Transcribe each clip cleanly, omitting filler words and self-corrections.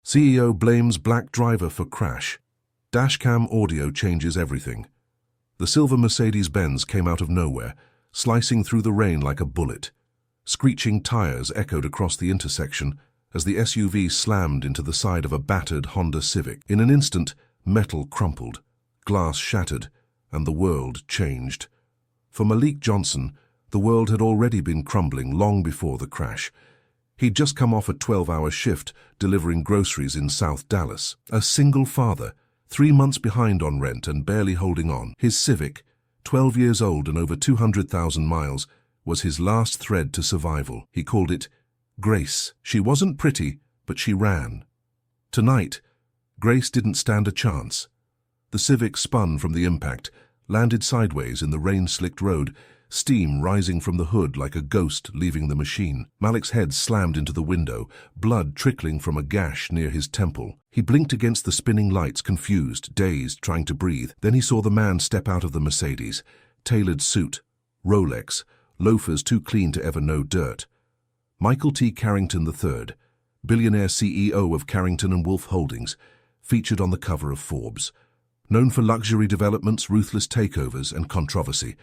CEO blames black driver for crash. Dashcam audio changes everything. The silver Mercedes-Benz came out of nowhere, slicing through the rain like a bullet. Screeching tires echoed across the intersection as the SUV slammed into the side of a battered Honda Civic. In an instant, metal crumpled, glass shattered, and the world changed. For Malik Johnson, the world had already been crumbling long before the crash. He'd just come off a 12-hour shift delivering groceries in South Dallas. A single father, 3 months behind on rent and barely holding on. His Civic, 12 years old and over 200,000 miles, was his last thread to survival. He called it Grace. She wasn't pretty, but she ran. Tonight, Grace didn't stand a chance. The Civic spun from the impact, landed sideways in the rain-slicked road, steam rising from the hood like a ghost leaving the machine. Malik's head slammed into the window, blood trickling from a gash near his temple. He blinked against the spinning lights, confused, dazed, trying to breathe. Then he saw the man step out of the Mercedes. Tailored suit, Rolex, loafers too clean to ever know dirt. Michael T. Carrington III, billionaire CEO of Carrington and Wolff Holdings, featured on the cover of Forbes. Known for luxury developments, ruthless takeovers, and controversy,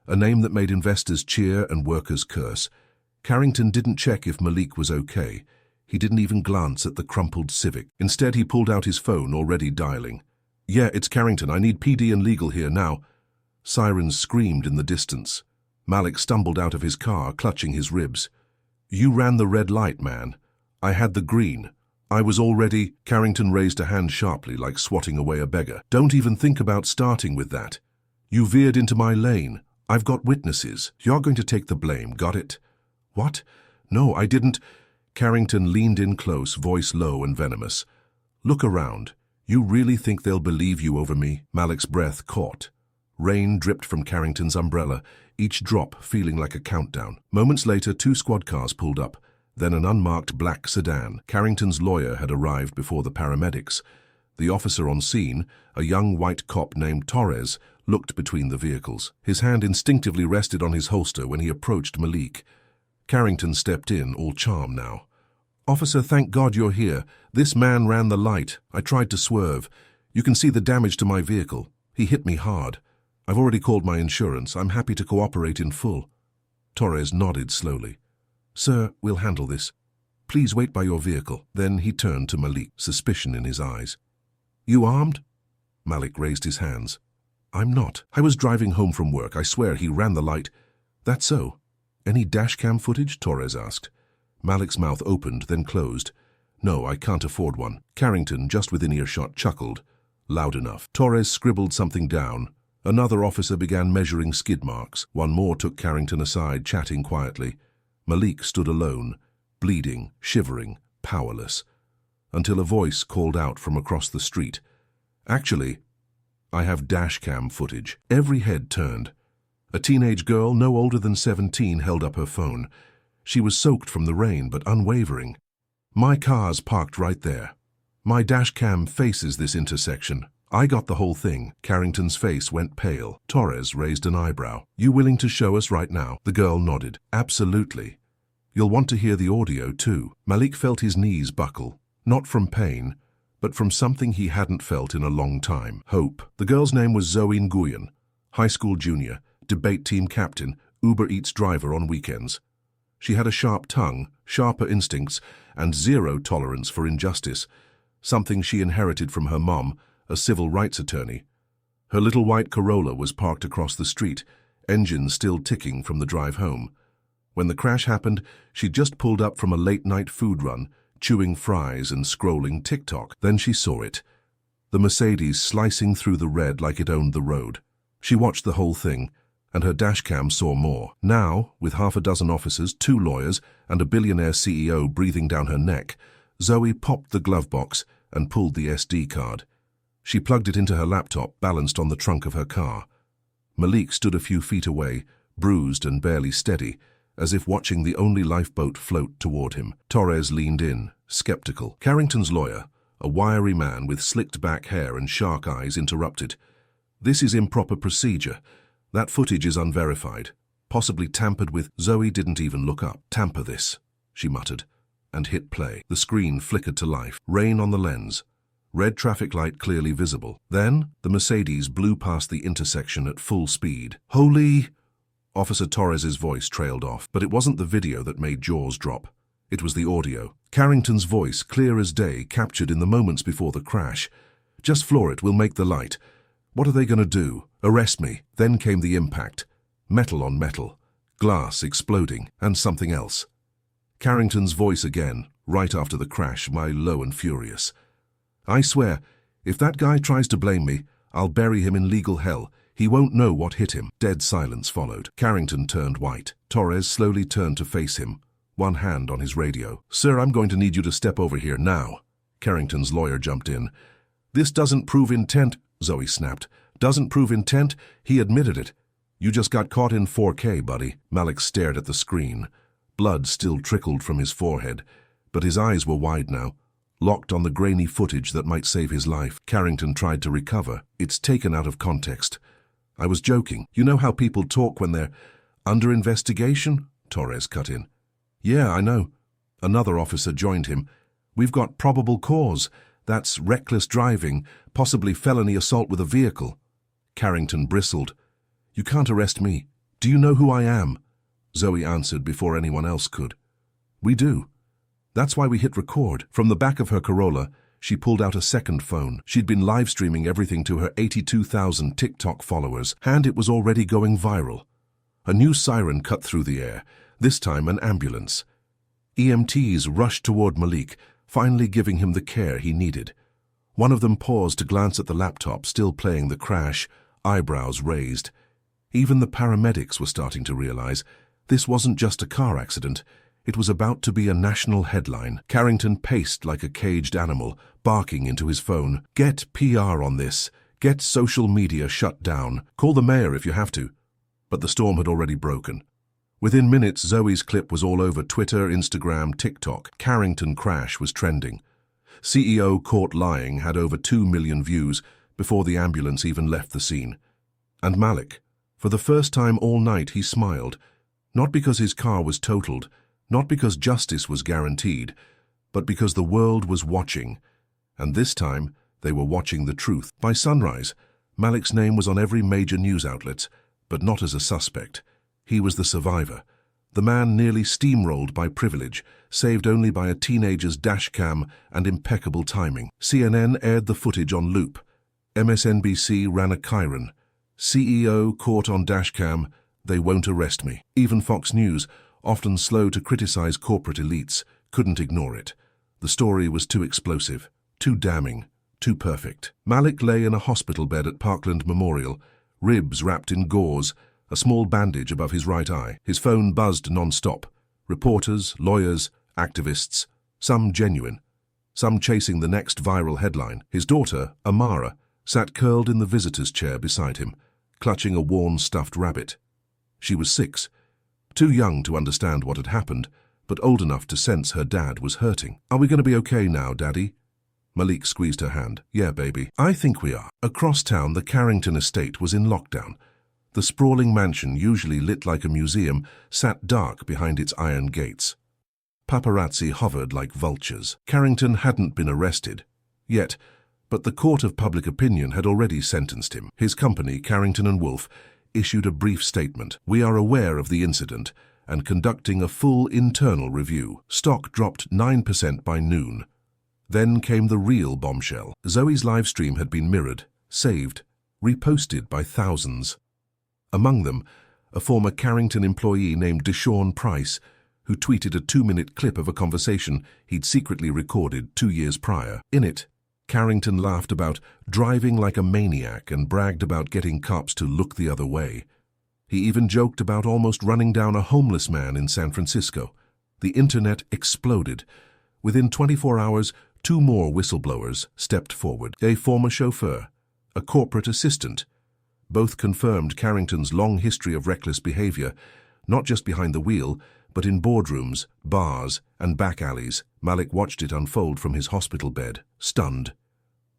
a name that made investors cheer and workers curse. Carrington didn't check if Malik was okay. He didn't even glance at the crumpled Civic. Instead, he pulled out his phone, already dialing. "Yeah, it's Carrington. I need PD and legal here now." Sirens screamed in the distance. Malik stumbled out of his car, clutching his ribs. "You ran the red light, man. I had the green. I was already—" Carrington raised a hand sharply, like swatting away a beggar. "Don't even think about starting with that. You veered into my lane. I've got witnesses. You're going to take the blame, got it?" "What? No, I didn't." Carrington leaned in close, voice low and venomous. "Look around. You really think they'll believe you over me?" Malik's breath caught. Rain dripped from Carrington's umbrella, each drop feeling like a countdown. Moments later, 2 squad cars pulled up, then an unmarked black sedan. Carrington's lawyer had arrived before the paramedics. The officer on scene, a young white cop named Torres, looked between the vehicles. His hand instinctively rested on his holster when he approached Malik. Carrington stepped in, all charm now. "Officer, thank God you're here. This man ran the light. I tried to swerve. You can see the damage to my vehicle. He hit me hard. I've already called my insurance. I'm happy to cooperate in full." Torres nodded slowly. "Sir, we'll handle this. Please wait by your vehicle." Then he turned to Malik, suspicion in his eyes. "You armed?" Malik raised his hands. "I'm not. I was driving home from work. I swear he ran the light." "That's so. Any dashcam footage?" Torres asked. Malik's mouth opened, then closed. "No, I can't afford one." Carrington, just within earshot, chuckled. Loud enough. Torres scribbled something down. Another officer began measuring skid marks. One more took Carrington aside, chatting quietly. Malik stood alone, bleeding, shivering, powerless, until a voice called out from across the street. "Actually, I have dashcam footage." Every head turned. A teenage girl, no older than 17, held up her phone. She was soaked from the rain, but unwavering. "My car's parked right there. My dashcam faces this intersection. I got the whole thing." Carrington's face went pale. Torres raised an eyebrow. "You willing to show us right now?" The girl nodded. "Absolutely. You'll want to hear the audio, too." Malik felt his knees buckle, not from pain, but from something he hadn't felt in a long time. Hope. The girl's name was Zoe Nguyen, high school junior, debate team captain, Uber Eats driver on weekends. She had a sharp tongue, sharper instincts, and zero tolerance for injustice, something she inherited from her mom, a civil rights attorney. Her little white Corolla was parked across the street, engine still ticking from the drive home. When the crash happened, she'd just pulled up from a late-night food run, chewing fries and scrolling TikTok. Then she saw it. The Mercedes slicing through the red like it owned the road. She watched the whole thing, and her dashcam saw more. Now, with half a dozen officers, 2 lawyers, and a billionaire CEO breathing down her neck, Zoe popped the glove box and pulled the SD card. She plugged it into her laptop, balanced on the trunk of her car. Malik stood a few feet away, bruised and barely steady, as if watching the only lifeboat float toward him. Torres leaned in, skeptical. Carrington's lawyer, a wiry man with slicked back hair and shark eyes, interrupted. "This is improper procedure. That footage is unverified, possibly tampered with." Zoe didn't even look up. "Tamper this," she muttered. and hit play. The screen flickered to life. Rain on the lens. Red traffic light clearly visible. Then, the Mercedes blew past the intersection at full speed. Holy... Officer Torres's voice trailed off, but it wasn't the video that made jaws drop. It was the audio. Carrington's voice, clear as day, captured in the moments before the crash. Just floor it, we'll make the light. What are they going to do? Arrest me. Then came the impact. Metal on metal. Glass exploding, and something else. Carrington's voice again, right after the crash, low and furious. I swear, if that guy tries to blame me, I'll bury him in legal hell. He won't know what hit him. Dead silence followed. Carrington turned white. Torres slowly turned to face him, one hand on his radio. Sir, I'm going to need you to step over here now. Carrington's lawyer jumped in. This doesn't prove intent, Zoe snapped. Doesn't prove intent? He admitted it. You just got caught in 4K, buddy. Malik stared at the screen. Blood still trickled from his forehead, but his eyes were wide now, locked on the grainy footage that might save his life. Carrington tried to recover. It's taken out of context. I was joking. You know how people talk when they're under investigation? Torres cut in. Yeah, I know. Another officer joined him. We've got probable cause. That's reckless driving, possibly felony assault with a vehicle. Carrington bristled. You can't arrest me. Do you know who I am? Zoe answered before anyone else could. We do. That's why we hit record. From the back of her Corolla, she pulled out a second phone. She'd been live streaming everything to her 82,000 TikTok followers, and it was already going viral. A new siren cut through the air, this time an ambulance. EMTs rushed toward Malik, finally giving him the care he needed. One of them paused to glance at the laptop still playing the crash, eyebrows raised. Even the paramedics were starting to realize this wasn't just a car accident. It was about to be a national headline. Carrington paced like a caged animal, barking into his phone. Get PR on this. Get social media shut down. Call the mayor if you have to. But the storm had already broken. Within minutes, Zoe's clip was all over Twitter, Instagram, TikTok. Carrington crash was trending. CEO caught lying had over 2 million views before the ambulance even left the scene. And Malik, for the first time all night, he smiled. Not because his car was totaled, not because justice was guaranteed, but because the world was watching. And this time, they were watching the truth. By sunrise, Malik's name was on every major news outlet, but not as a suspect. He was the survivor, the man nearly steamrolled by privilege, saved only by a teenager's dashcam and impeccable timing. CNN aired the footage on loop. MSNBC ran a chyron. CEO caught on dashcam, they won't arrest me. Even Fox News, often slow to criticize corporate elites, couldn't ignore it. The story was too explosive, too damning, too perfect. Malik lay in a hospital bed at Parkland Memorial, ribs wrapped in gauze, a small bandage above his right eye. His phone buzzed non-stop. Reporters, lawyers, activists, some genuine, some chasing the next viral headline. His daughter, Amara, sat curled in the visitor's chair beside him, clutching a worn stuffed rabbit. She was 6, too young to understand what had happened, but old enough to sense her dad was hurting. Are we going to be okay now, Daddy? Malik squeezed her hand. Yeah, baby. I think we are. Across town, the Carrington estate was in lockdown. The sprawling mansion, usually lit like a museum, sat dark behind its iron gates. Paparazzi hovered like vultures. Carrington hadn't been arrested yet, but the court of public opinion had already sentenced him. His company, Carrington & Wolff, issued a brief statement. We are aware of the incident and conducting a full internal review. Stock dropped 9% by noon. Then came the real bombshell. Zoe's livestream had been mirrored, saved, reposted by thousands. Among them, a former Carrington employee named Deshawn Price, who tweeted a 2-minute clip of a conversation he'd secretly recorded 2 years prior. In it, Carrington laughed about driving like a maniac and bragged about getting cops to look the other way. He even joked about almost running down a homeless man in San Francisco. The internet exploded. Within 24 hours, 2 more whistleblowers stepped forward. A former chauffeur, a corporate assistant. Both confirmed Carrington's long history of reckless behavior, not just behind the wheel, but in boardrooms, bars, and back alleys. Malik watched it unfold from his hospital bed, stunned.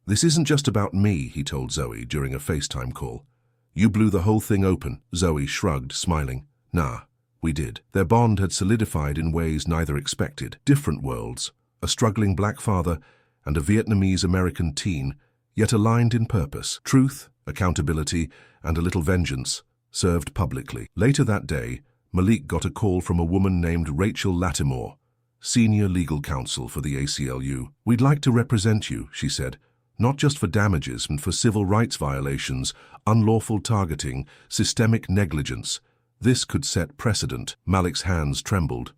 This isn't just about me, he told Zoe during a FaceTime call. You blew the whole thing open. Zoe shrugged, smiling. Nah, We did. Their bond had solidified in ways neither expected. Different worlds, a struggling black father and a Vietnamese-American teen, yet aligned in purpose. Truth, accountability, and a little vengeance, served publicly. Later that day, Malik got a call from a woman named Rachel Lattimore, senior legal counsel for the ACLU. "We'd like to represent you," she said, "not just for damages and for civil rights violations, unlawful targeting, systemic negligence. This could set precedent." Malik's hands trembled.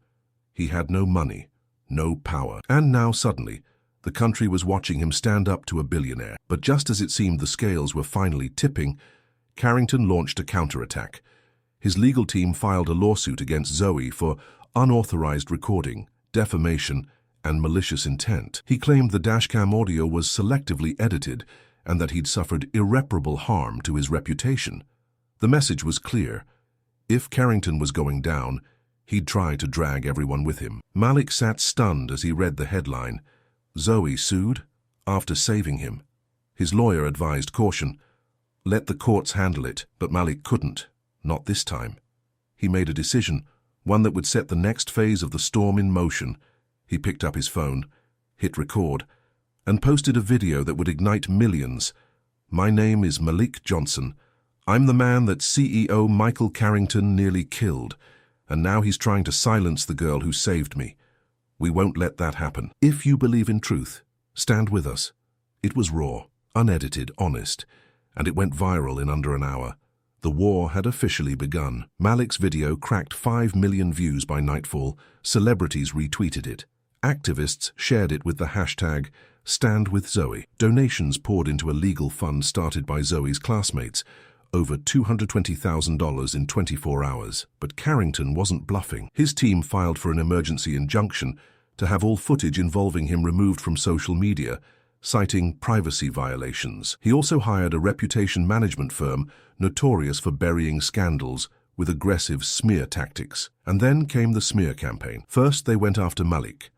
He had no money, no power. And now suddenly, the country was watching him stand up to a billionaire. But just as it seemed the scales were finally tipping, Carrington launched a counterattack. His legal team filed a lawsuit against Zoe for unauthorized recording, defamation, and malicious intent. He claimed the dashcam audio was selectively edited and that he'd suffered irreparable harm to his reputation. The message was clear. If Carrington was going down, he'd try to drag everyone with him. Malik sat stunned as he read the headline. Zoe sued after saving him. His lawyer advised caution. Let the courts handle it, but Malik couldn't. Not this time. He made a decision, one that would set the next phase of the storm in motion. He picked up his phone, hit record, and posted a video that would ignite millions. "My name is Malik Johnson. I'm the man that CEO Michael Carrington nearly killed, and now he's trying to silence the girl who saved me. We won't let that happen. If you believe in truth, stand with us." It was raw, unedited, honest, and it went viral in under an hour. The war had officially begun. Malik's video cracked 5 million views by nightfall. Celebrities retweeted it. Activists shared it with the hashtag #StandWithZoe. Donations poured into a legal fund started by Zoe's classmates, over $220,000 in 24 hours. But Carrington wasn't bluffing. His team filed for an emergency injunction to have all footage involving him removed from social media, citing privacy violations. He also hired a reputation management firm notorious for burying scandals with aggressive smear tactics. And then came the smear campaign. First, they went after Malik.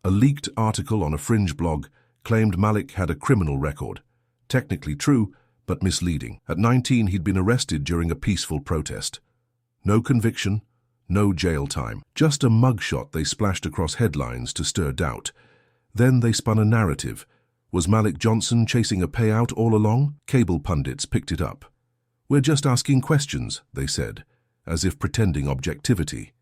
A leaked article on a fringe blog claimed Malik had a criminal record. Technically true, but misleading. At 19, he'd been arrested during a peaceful protest. No conviction, no jail time. Just a mugshot they splashed across headlines to stir doubt. Then they spun a narrative. Was Malik Johnson chasing a payout all along? Cable pundits picked it up. "We're just asking questions," they said, as if pretending objectivity.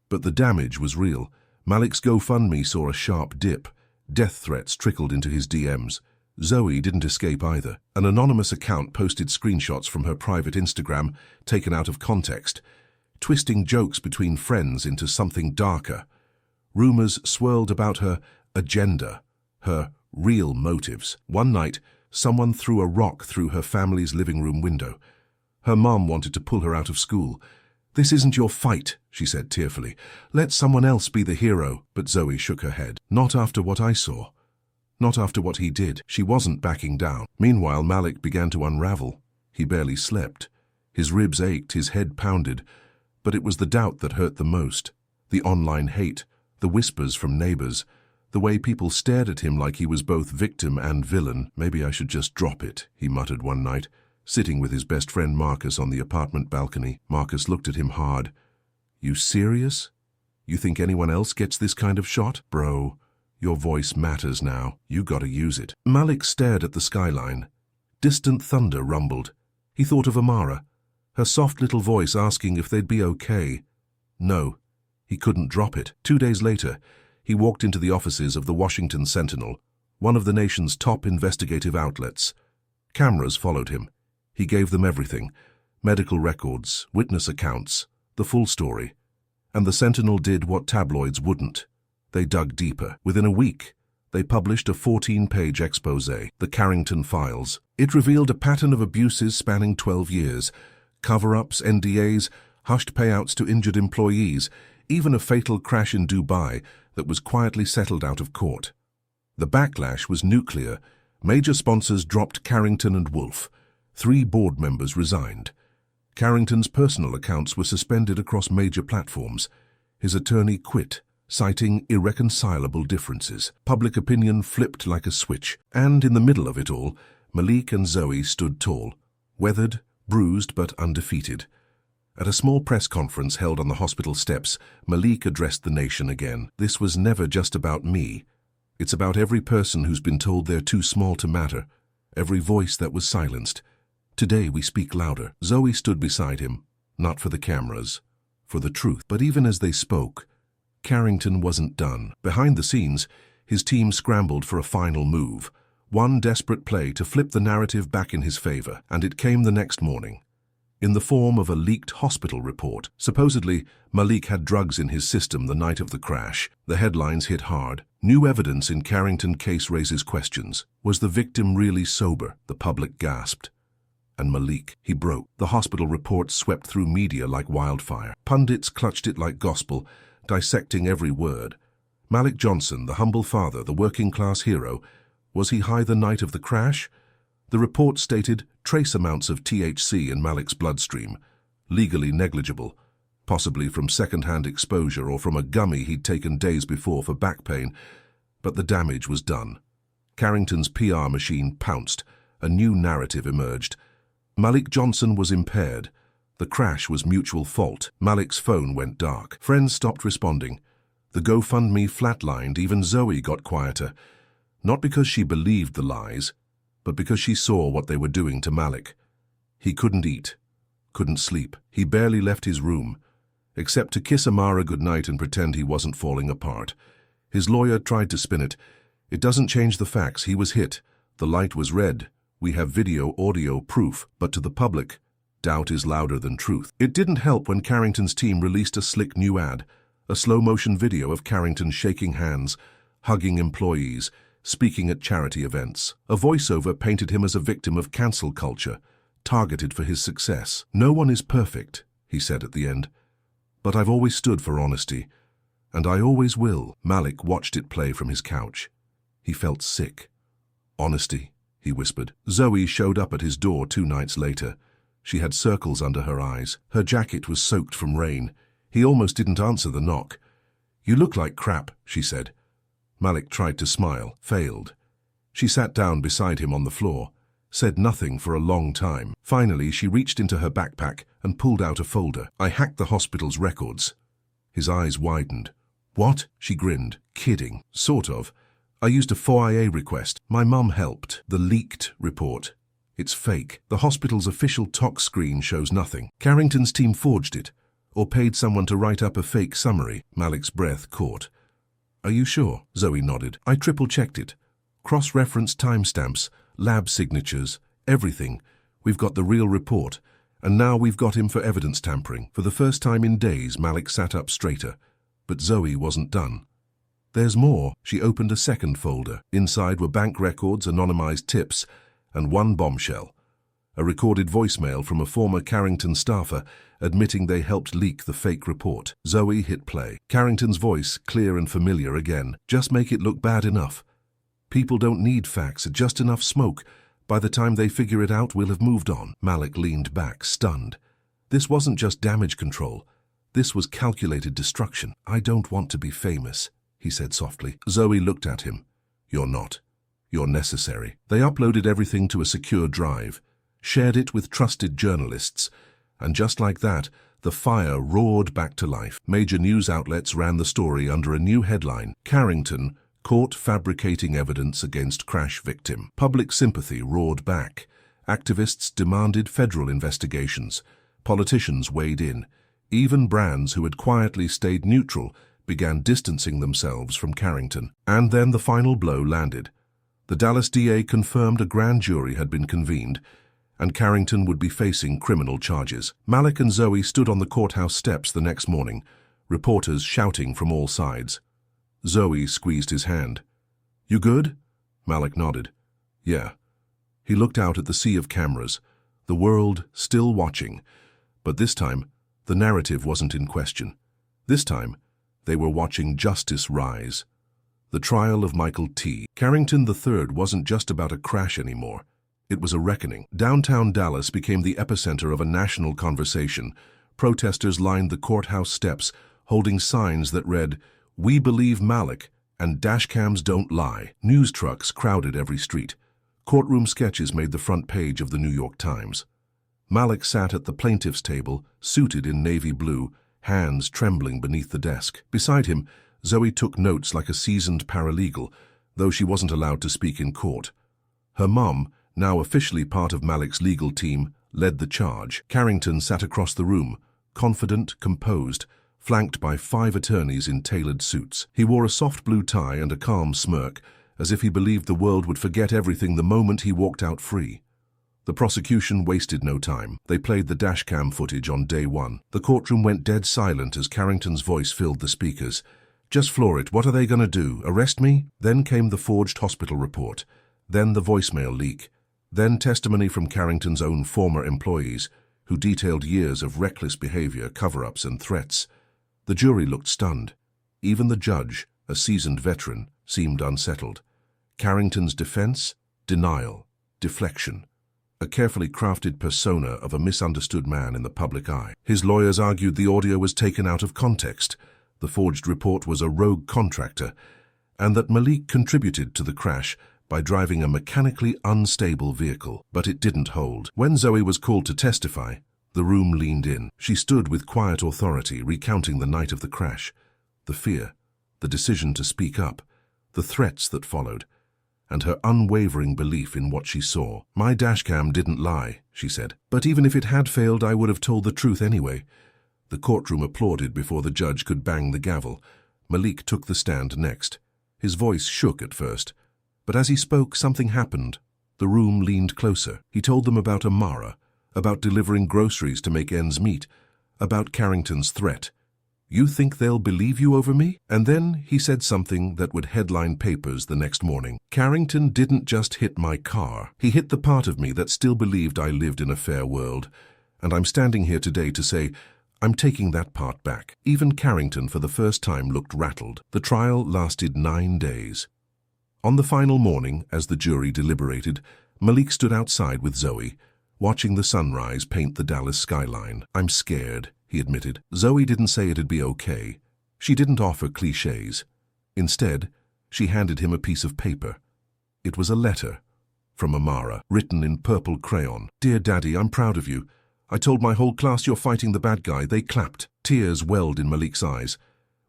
But the damage was real. Malik's GoFundMe saw a sharp dip. Death threats trickled into his DMs. Zoe didn't escape either. An anonymous account posted screenshots from her private Instagram, taken out of context, twisting jokes between friends into something darker. Rumors swirled about her agenda, her real motives. One night, someone threw a rock through her family's living room window. Her mom wanted to pull her out of school. "This isn't your fight," she said tearfully. "Let someone else be the hero." But Zoe shook her head. "Not after what I saw. Not after what he did." She wasn't backing down. Meanwhile, Malik began to unravel. He barely slept. His ribs ached, his head pounded. But it was the doubt that hurt the most. The online hate, the whispers from neighbors, the way people stared at him like he was both victim and villain. "Maybe I should just drop it," he muttered one night, sitting with his best friend Marcus on the apartment balcony. Marcus looked at him hard. "You serious? You think anyone else gets this kind of shot? Bro, your voice matters now. You gotta use it." Malik stared at the skyline. Distant thunder rumbled. He thought of Amara, her soft little voice asking if they'd be okay. No, he couldn't drop it. 2 days later, he walked into the offices of the Washington Sentinel, one of the nation's top investigative outlets. Cameras followed him. He gave them everything: medical records, witness accounts, the full story. And the Sentinel did what tabloids wouldn't. They dug deeper. Within a week, they published a 14-page exposé, The Carrington Files. It revealed a pattern of abuses spanning 12 years, cover-ups, NDAs, hushed payouts to injured employees, even a fatal crash in Dubai that was quietly settled out of court. The backlash was nuclear. Major sponsors dropped Carrington and Wolf. 3 board members resigned. Carrington's personal accounts were suspended across major platforms. His attorney quit, citing irreconcilable differences. Public opinion flipped like a switch. And in the middle of it all, Malik and Zoe stood tall, weathered, bruised but undefeated. At a small press conference held on the hospital steps, Malik addressed the nation again. This was never just about me. It's about every person who's been told they're too small to matter, every voice that was silenced. Today we speak louder. Zoe stood beside him, not for the cameras, for the truth. But even as they spoke, Carrington wasn't done. Behind the scenes, his team scrambled for a final move, one desperate play to flip the narrative back in his favor, and it came the next morning, in the form of a leaked hospital report. Supposedly, Malik had drugs in his system the night of the crash. The headlines hit hard. New evidence in Carrington case raises questions. Was the victim really sober? The public gasped. And Malik, he broke. The hospital report swept through media like wildfire. Pundits clutched it like gospel, dissecting every word. Malik Johnson, the humble father, the working-class hero, was he high the night of the crash? The report stated trace amounts of THC in Malik's bloodstream, legally negligible, possibly from second-hand exposure or from a gummy he'd taken days before for back pain, but the damage was done. Carrington's PR machine pounced. A new narrative emerged. Malik Johnson was impaired. The crash was mutual fault. Malik's phone went dark. Friends stopped responding. The GoFundMe flatlined. Even Zoe got quieter. Not because she believed the lies, but because she saw what they were doing to Malik. He couldn't eat, couldn't sleep. He barely left his room, except to kiss Amara goodnight and pretend he wasn't falling apart. His lawyer tried to spin it. It doesn't change the facts. He was hit. The light was red. We have video, audio, proof. But to the public, doubt is louder than truth. It didn't help when Carrington's team released a slick new ad, a slow-motion video of Carrington shaking hands, hugging employees, speaking at charity events. A voiceover painted him as a victim of cancel culture, targeted for his success. "No one is perfect," he said at the end, "but I've always stood for honesty, and I always will." Malik watched it play from his couch. He felt sick. "Honesty," he whispered. Zoe showed up at his door 2 nights later. She had circles under her eyes. Her jacket was soaked from rain. He almost didn't answer the knock. "You look like crap," she said. Malik tried to smile, failed. She sat down beside him on the floor, said nothing for a long time. Finally, she reached into her backpack and pulled out a folder. "I hacked the hospital's records." His eyes widened. "What?" She grinned. "Kidding. Sort of. I used a FOIA request. My mum helped." "The leaked report. It's fake. The hospital's official tox screen shows nothing. Carrington's team forged it, or paid someone to write up a fake summary." Malik's breath caught. "Are you sure?" Zoe nodded. "I triple-checked it. Cross-referenced timestamps, lab signatures, everything. We've got the real report, and now we've got him for evidence tampering." For the first time in days, Malik sat up straighter. But Zoe wasn't done. "There's more." She opened a second folder. Inside were bank records, anonymized tips, and one bombshell. A recorded voicemail from a former Carrington staffer admitting they helped leak the fake report. Zoe hit play. Carrington's voice, clear and familiar again. "Just make it look bad enough. People don't need facts, just enough smoke. By the time they figure it out, we'll have moved on." Malik leaned back, stunned. This wasn't just damage control. This was calculated destruction. "I don't want to be famous," he said softly. Zoe looked at him. "You're not. You're necessary." They uploaded everything to a secure drive, shared it with trusted journalists, and just like that, the fire roared back to life. Major news outlets ran the story under a new headline: "Carrington caught fabricating evidence against crash victim." Public sympathy roared back. Activists demanded federal investigations. Politicians weighed in. Even brands who had quietly stayed neutral began distancing themselves from Carrington. And then the final blow landed. The Dallas DA confirmed a grand jury had been convened, and Carrington would be facing criminal charges. Malik and Zoe stood on the courthouse steps the next morning, reporters shouting from all sides. Zoe squeezed his hand. "You good?" Malik nodded. "Yeah." He looked out at the sea of cameras, the world still watching. But this time, the narrative wasn't in question. This time, they were watching justice rise. The trial of Michael T. Carrington III wasn't just about a crash anymore. It was a reckoning. Downtown Dallas became the epicenter of a national conversation. Protesters lined the courthouse steps, holding signs that read, "We believe Malik," and "Dashcams don't lie." News trucks crowded every street. Courtroom sketches made the front page of the New York Times. Malik sat at the plaintiff's table, suited in navy blue, hands trembling beneath the desk. Beside him, Zoe took notes like a seasoned paralegal, though she wasn't allowed to speak in court. Her mum, now officially part of Malik's legal team, led the charge. Carrington sat across the room, confident, composed, flanked by 5 attorneys in tailored suits. He wore a soft blue tie and a calm smirk, as if he believed the world would forget everything the moment he walked out free. The prosecution wasted no time. They played the dashcam footage on day 1. The courtroom went dead silent as Carrington's voice filled the speakers. "Just floor it. What are they going to do? Arrest me?" Then came the forged hospital report. Then the voicemail leak. Then testimony from Carrington's own former employees, who detailed years of reckless behavior, cover-ups and threats. The jury looked stunned. Even the judge, a seasoned veteran, seemed unsettled. Carrington's defense? Denial. Deflection. A carefully crafted persona of a misunderstood man in the public eye. His lawyers argued the audio was taken out of context, the forged report was a rogue contractor, and that Malik contributed to the crash by driving a mechanically unstable vehicle. But it didn't hold. When Zoe was called to testify, the room leaned in. She stood with quiet authority, recounting the night of the crash, the fear, the decision to speak up, the threats that followed, and her unwavering belief in what she saw. "My dashcam didn't lie," she said. "But even if it had failed, I would have told the truth anyway." The courtroom applauded before the judge could bang the gavel. Malik took the stand next. His voice shook at first, but as he spoke, something happened. The room leaned closer. He told them about Amara, about delivering groceries to make ends meet, about Carrington's threat. "You think they'll believe you over me?" And then he said something that would headline papers the next morning. "Carrington didn't just hit my car. He hit the part of me that still believed I lived in a fair world. And I'm standing here today to say, I'm taking that part back." Even Carrington, for the first time, looked rattled. The trial lasted 9 days. On the final morning, as the jury deliberated, Malik stood outside with Zoe, watching the sunrise paint the Dallas skyline. "I'm scared," he admitted. Zoe didn't say it'd be okay. She didn't offer cliches. Instead, she handed him a piece of paper. It was a letter from Amara, written in purple crayon. "Dear Daddy, I'm proud of you. I told my whole class you're fighting the bad guy." They clapped. Tears welled in Malik's eyes.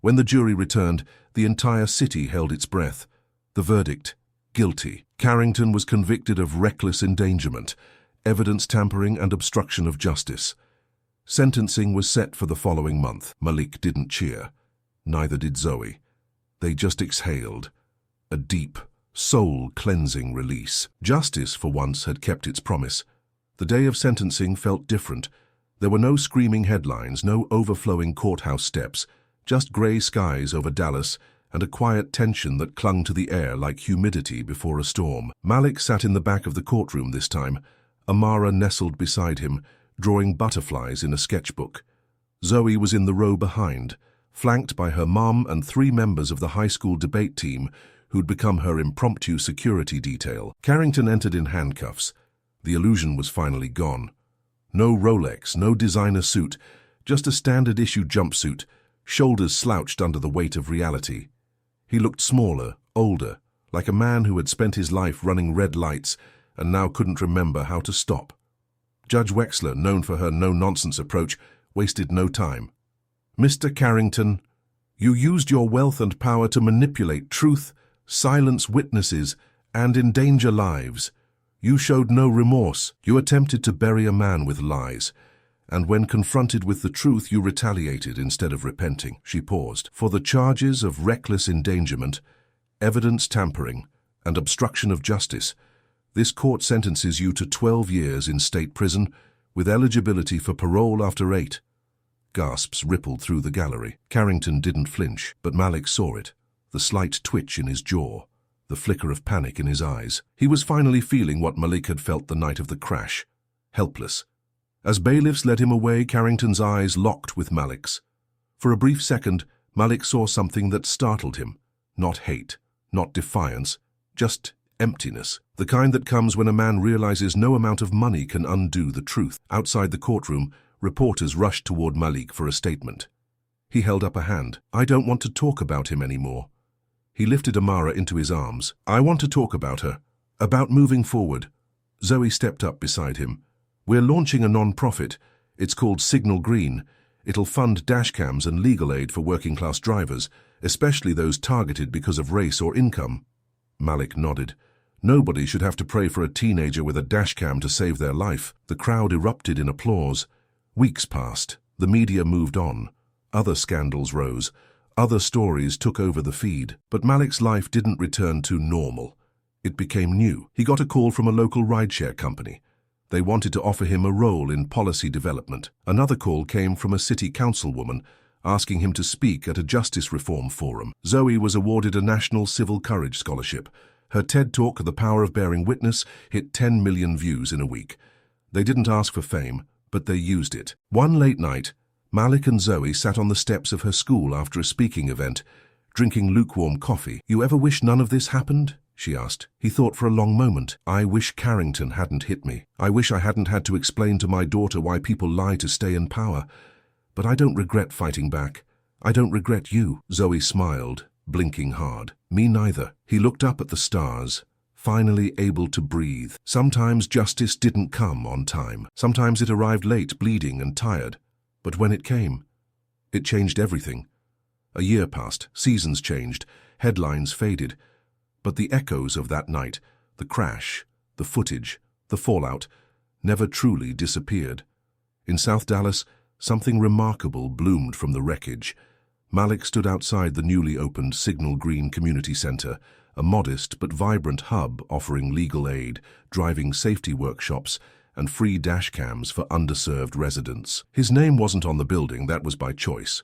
When the jury returned, the entire city held its breath. The verdict: guilty. Carrington was convicted of reckless endangerment, evidence tampering and obstruction of justice. Sentencing was set for the following month. Malik didn't cheer. Neither did Zoe. They just exhaled. A deep, soul-cleansing release. Justice, for once, had kept its promise. The day of sentencing felt different. There were no screaming headlines, no overflowing courthouse steps, just gray skies over Dallas and a quiet tension that clung to the air like humidity before a storm. Malik sat in the back of the courtroom this time. Amara nestled beside him, drawing butterflies in a sketchbook. Zoe was in the row behind, flanked by her mom and 3 members of the high school debate team who'd become her impromptu security detail. Carrington entered in handcuffs. The illusion was finally gone. No Rolex, no designer suit, just a standard-issue jumpsuit, shoulders slouched under the weight of reality. He looked smaller, older, like a man who had spent his life running red lights and now couldn't remember how to stop. Judge Wexler, known for her no-nonsense approach, wasted no time. "Mr. Carrington, you used your wealth and power to manipulate truth, silence witnesses, and endanger lives. You showed no remorse. You attempted to bury a man with lies. And when confronted with the truth, you retaliated instead of repenting." She paused. "For the charges of reckless endangerment, evidence tampering, and obstruction of justice, this court sentences you to 12 years in state prison with eligibility for parole after 8. Gasps rippled through the gallery. Carrington didn't flinch, but Malik saw it, the slight twitch in his jaw, the flicker of panic in his eyes. He was finally feeling what Malik had felt the night of the crash, helpless. As bailiffs led him away, Carrington's eyes locked with Malik's. For a brief second, Malik saw something that startled him. Not hate, not defiance, just emptiness. The kind that comes when a man realizes no amount of money can undo the truth. Outside the courtroom, reporters rushed toward Malik for a statement. He held up a hand. "I don't want to talk about him anymore." He lifted Amara into his arms. "I want to talk about her, about moving forward." Zoe stepped up beside him. "We're launching a non-profit. It's called Signal Green. It'll fund dashcams and legal aid for working-class drivers, especially those targeted because of race or income." Malik nodded. Nobody should have to pray for a teenager with a dashcam to save their life. The crowd erupted in applause. Weeks passed. The media moved on. Other scandals rose. Other stories took over the feed. But Malik's life didn't return to normal. It became new. He got a call from a local rideshare company. They wanted to offer him a role in policy development. Another call came from a city councilwoman asking him to speak at a justice reform forum. Zoe was awarded a National Civil Courage Scholarship. Her TED Talk, The Power of Bearing Witness, hit 10 million views in a week. They didn't ask for fame, but they used it. One late night, Malik and Zoe sat on the steps of her school after a speaking event, drinking lukewarm coffee. "You ever wish none of this happened?" she asked. He thought for a long moment. "I wish Carrington hadn't hit me. I wish I hadn't had to explain to my daughter why people lie to stay in power. But I don't regret fighting back. I don't regret you." Zoe smiled, blinking hard. "Me neither." He looked up at the stars, finally able to breathe. Sometimes justice didn't come on time. Sometimes it arrived late, bleeding and tired. But when it came, it changed everything. A year passed, seasons changed, headlines faded. But the echoes of that night, the crash, the footage, the fallout, never truly disappeared. In South Dallas, something remarkable bloomed from the wreckage. Malik stood outside the newly opened Signal Green Community Center, a modest but vibrant hub offering legal aid, driving safety workshops, and free dashcams for underserved residents. His name wasn't on the building, that was by choice.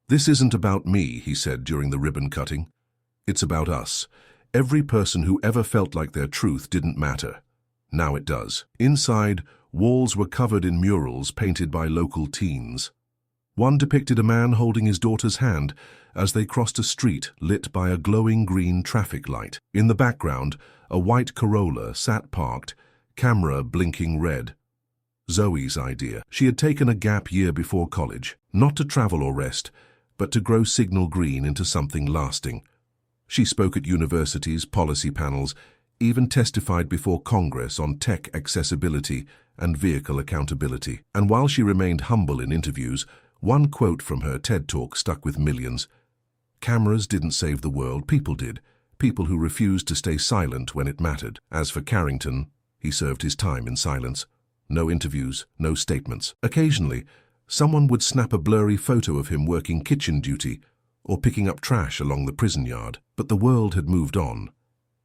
"This isn't about me," he said during the ribbon cutting. "It's about us. Every person who ever felt like their truth didn't matter. Now it does." Inside, walls were covered in murals painted by local teens. One depicted a man holding his daughter's hand as they crossed a street lit by a glowing green traffic light. In the background, a white Corolla sat parked, camera blinking red. Zoe's idea. She had taken a gap year before college, not to travel or rest, but to grow Signal Green into something lasting. She spoke at universities, policy panels, even testified before Congress on tech accessibility and vehicle accountability. And while she remained humble in interviews, one quote from her TED Talk stuck with millions. "Cameras didn't save the world, people did. People who refused to stay silent when it mattered." As for Carrington, he served his time in silence. No interviews, no statements. Occasionally, someone would snap a blurry photo of him working kitchen duty or picking up trash along the prison yard. But the world had moved on.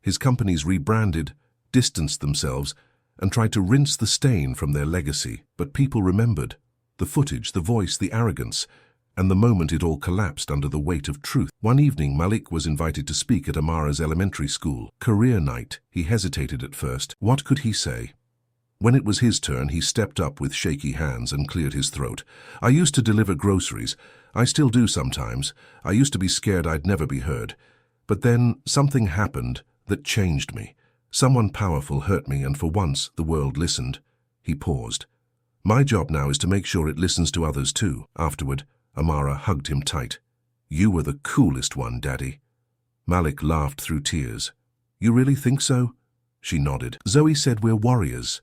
His companies rebranded, distanced themselves, and tried to rinse the stain from their legacy. But people remembered. The footage, the voice, the arrogance, and the moment it all collapsed under the weight of truth. One evening, Malik was invited to speak at Amara's elementary school. Career night. He hesitated at first. What could he say? When it was his turn, he stepped up with shaky hands and cleared his throat. "I used to deliver groceries. I still do sometimes. I used to be scared I'd never be heard. But then something happened that changed me. Someone powerful hurt me, and for once the world listened." He paused. "My job now is to make sure it listens to others too." Afterward, Amara hugged him tight. "You were the coolest one, Daddy." Malik laughed through tears. "You really think so?" She nodded. "Zoe said we're warriors."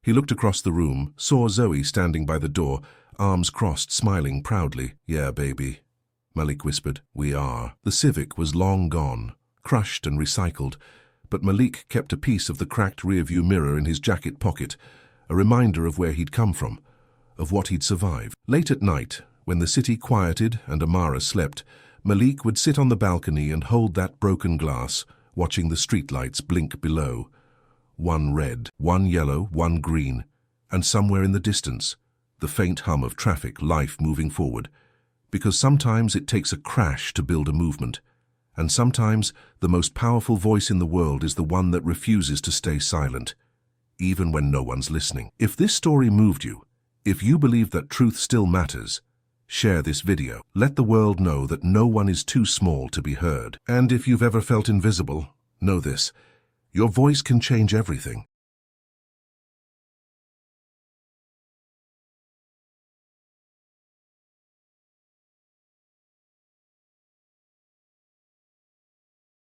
He looked across the room, saw Zoe standing by the door, arms crossed, smiling proudly. "Yeah, baby," Malik whispered. "We are." The Civic was long gone, crushed and recycled, but Malik kept a piece of the cracked rearview mirror in his jacket pocket, a reminder of where he'd come from, of what he'd survived. Late at night, when the city quieted and Amara slept, Malik would sit on the balcony and hold that broken glass, watching the streetlights blink below. One red, one yellow, one green, and somewhere in the distance, the faint hum of traffic, life moving forward. Because sometimes it takes a crash to build a movement, and sometimes the most powerful voice in the world is the one that refuses to stay silent, even when no one's listening. If this story moved you, if you believe that truth still matters, share this video. Let the world know that no one is too small to be heard. And if you've ever felt invisible, know this: your voice can change everything.